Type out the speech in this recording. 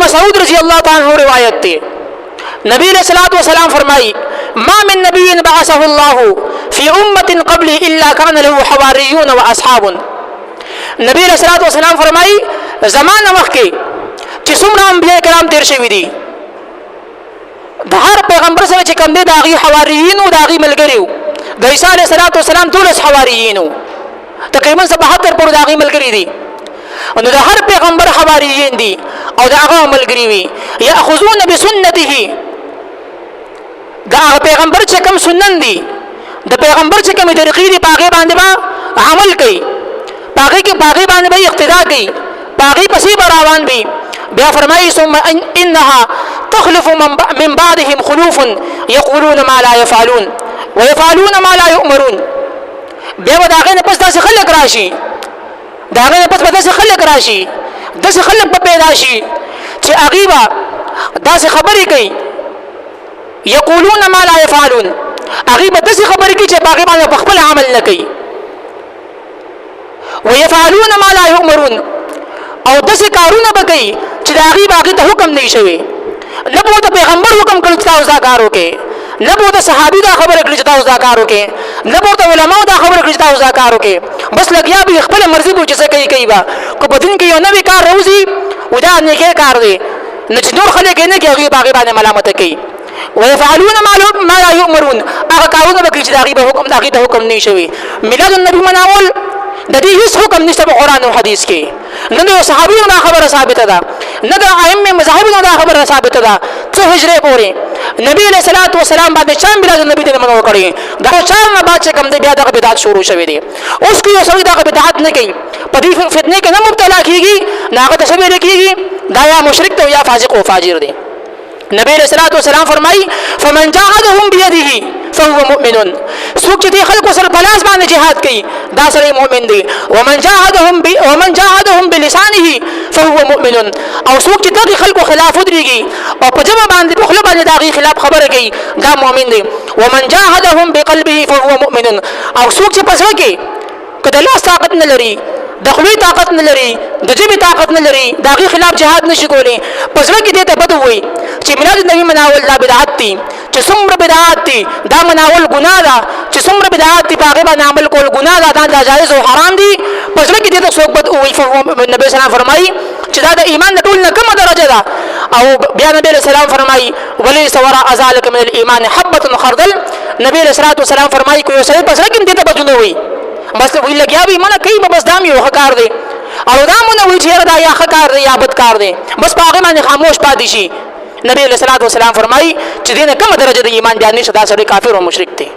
مسعود رضی اللہ تعالیٰ عنہ روایت تھی نبی علیہ الصلوۃ والسلام فرمائی ما من نبی بعثه اللہ فی امت قبلی الا کان له حواریون و اصحاب نبی علیہ الصلوۃ والسلام فرمائی زمانہ وخت کې چې څومره انبیاء کرام تیر شوي دي د هر پیغمبر سره چې کوم دي د هغې حواریین او د هغې ملګري وو د عیسی علیه السلام 12 حواریین وو تقریبا 77 پورې د هغې ملګري دي نو د هر پیغمبر حواریین دي او د هغه ملګري وي یاخذون بسنته د هغه پیغمبر چې کوم سنن دي د پیغمبر چې کوم طریقې دي په هغې باندې به عمل کوي په هغې باندې به اقتدا کوي په هغې پسې به روان وي بیا فرمایي ثم انها تخلف من بعدهم خلوف يقولون ما لا يفعلون ويفعلون ما لا يؤمرون بیا به د هغې نه پس داسې خلک راشي د هغې نه پس به داسې خلک راشي داسې خلک به پیدا شي چې هغې به داسې خبرې کوي یقولون ما لا يفعلون هغې به داسې خبرې کوي چې په هغې باندې په خپل عمل نه کوي ويفعلون ما لا يؤمرون او داسې کارونه به کوي چې د هغې ته حکم نه وي شوی نه به ورته پیغمبر حکم کړي چې تاسو دا کار وکړئ نه به ورته صحابي دا خبره کړي چې تاسو دا کار وکړئ نه به ورته علماو دا خبره کړي چې تاسو دا کار وکړئ بس لګیا به خپله مرضي به چې څه کوي به که په دین کې یو نوی کار راوځي و دا نیکی کار دی نو چې نور خلک یې نه کوي هغوی په هغې باندې ملامته کوي ويفعلون ما لا يؤمرون هغه کارونه به کوي چې د هغې ته حکم نه وي شوی میلاد النبي مناول د دې هیڅ حکم نشته په قرآن او حدیث کې نه د صحابیو دا خبره ثابته ده نه د ائمه مذاهبو دا خبره ثابته ده څه هجرې پورې نبی علیہ الصلوۃ والسلام باندې چا میلاد النبي د منو کړی دا چا نه بعد چې کوم دی بیا دغه بدعت شروع شوی دی اوس کې یو سړی دغه بدعت نه کوي په دې فتنې کې نه مبتلا کیږي نه هغه تشبیه کیږي دا یا مشرک دی یا فاسق او فاجر دی نبی علیہ الصلوۃ والسلام فرمایي فمن جاهدهم بيده فهو مؤمن څوک چې خلکو سره په لاس باندې جهاد کوي دا سره مؤمن دی ومن جاهدهم بلسانه فهو مؤمن او څوک چې دغه خلکو خلاف ودرېږي او په جمع باندې په خپل باندې دغه خلاف خبره کوي دا مؤمن دی ومن جاهدهم بقلبه فهو مؤمن او څوک چې پسو کې کله لاس طاقت نه لري د خپل طاقت نه لري د جبه طاقت نه لري دغه خلاف جهاد نشي کولی پس ورکه دې ته بده وي چې میلاد النبي مناول دا بدعت دي چې څومره بدعت دي دا مناول ګناه ده چې څومره بدعت دي په هغه باندې عمل کول ګناه ده دا جایز او حرام دي پس ورکه دې ته څوک بد وي نبی سلام فرمایي چې دا د ایمان د ټول نه کومه درجه ده او بیا نبی سلام فرمایي وليس وراء ذلك من الايمان حبه خردل نبی سلام فرمایي کوي سره پس ورکه دې ته بدونه وي بس وی لګیا وي منه کوي بس دام یو حکار دی او دا مونږ وی چې دا یا حکار دی یا بدکار دی بس په هغه باندې خاموش پاتې شي نبی صلی الله علیه وسلم فرمایي چې دینه کومه درجه د ایمان بیان نشي دا سړی کافر او مشرک دی